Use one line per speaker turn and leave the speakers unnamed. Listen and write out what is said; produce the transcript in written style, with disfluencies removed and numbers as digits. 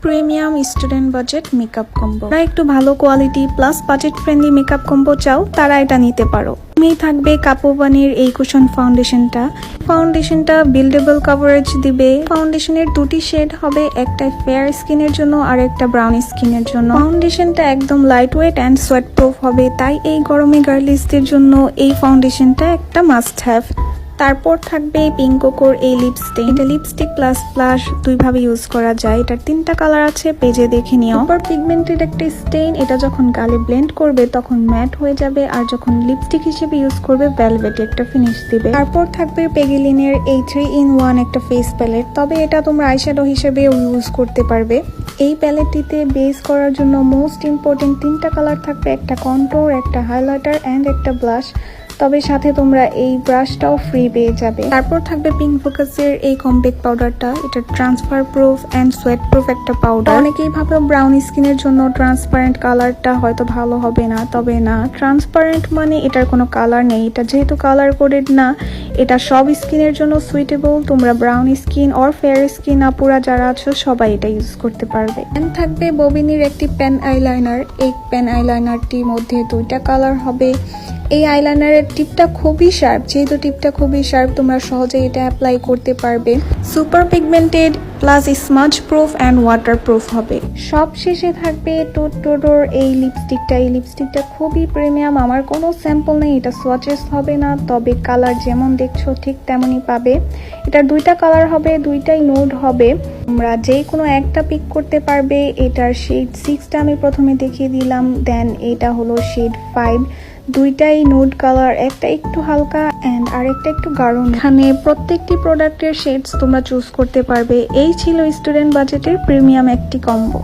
Premium student budget makeup combo. যারা একটু ভালো quality plus budget friendly makeup combo চাও তারা এটা নিতে পারো। থাকবে কাপোবানির এই কুশন ফাউন্ডেশনটা বিল্ডেবল কভারেজ দিবে। ফাউন্ডেশনের দুটি শেড হবে, একটা ফেয়ার স্কিনের জন্য আর একটা ব্রাউন স্কিনের জন্য। ফাউন্ডেশনটা একদম light weight and sweat proof হবে, তাই এই গরমে গার্লিসদের জন্য এই ফাউন্ডেশনটা একটা মাস্ট হ্যাভ। তারপর থাকবে পিঙ্ক কোকোর এই লিপস্টিক। এটা লিপস্টিক প্লাস ব্লাশ দুইভাবে ইউজ করা যায়। এটার 3টা কালার আছে, পেজে দেখে নিও। সুপার পিগমেন্টেড একটা স্টেইন, এটা যখন গালে ব্লেন্ড করবে তখন ম্যাট হয়ে যাবে, আর যখন লিপস্টিক হিসেবে ইউজ করবে ভেলভেট একটা ফিনিশ দিবে। তারপর থাকবে পেগিলিনের এই 3-in-1 একটা ফেস প্যালেট, তবে এটা তোমরা আইশ্যাডো হিসেবেও ইউজ করতে পারবে। এই প্যালেটটিতে বেস করার জন্য মোস্ট ইম্পর্টেন্ট 3টা কালার থাকবে, একটা কন্ট্যুর, একটা হাইলাইটার অ্যান্ড একটা ব্লাশ। তবে সাথে তোমরা এই ব্রাশটাও ফ্রি পেয়ে যাবে। তারপর থাকবে পিঙ্ক ফোকাসের এই কম্প্যাক্ট পাউডারটা। এটা transfer proof and sweat proof একটা পাউডার। অনেকেই ভাবে ব্রাউন স্কিনের জন্য ট্রান্সপারেন্ট কালারটা হয়তো ভালো হবে না, তবে না, ট্রান্সপারেন্ট মানে এটার কোনো কালার নেই। এটা যেহেতু কালার কোডেড না, এটা সব স্কিনের জন্য সুইটেবল। তোমরা brown skin or fair skin আপুরা যারা আছো সবাই এটা ইউজ করতে পারবে। এন্ড থাকবে ববিনির একটি পেন আইলাইনার। এই পেন আইলাইনারটির মধ্যে 2টা কালার হবে। এই আইলাইনারের টিপটা খুবই শার্প, যেহেতু টিপটা খুবই শার্প তোমরা সহজে এটা অ্যাপ্লাই করতে পারবে। Super pigmented plus smudge proof and water proof হবে। সব শেষে থাকবে টোটোর এই লিপস্টিকটা। এই লিপস্টিকটা খুবই প্রিমিয়াম, আমার কোনো স্যাম্পল নেই, এটা সোয়াচেস হবে না, তবে কালার যেমন দেখছো ঠিক তেমনই পাবে। এটার 2টা কালার হবে, 2টাই নুড হবে। তোমরা যে কোনো একটা পিক করতে পারবে। এটার শেড 6টা আমি প্রথমে দেখিয়ে দিলাম, দেন এটা হলো শেড 5। 2টাই নুড কালার, একটা একটু হালকা অ্যান্ড আরেকটা একটু গাঢ়। এখানে প্রত্যেকটি প্রোডাক্টের শেডস তোমরা চুজ করতে পারবে। এই ছিল স্টুডেন্ট বাজেটের প্রিমিয়াম একটি কম্বো।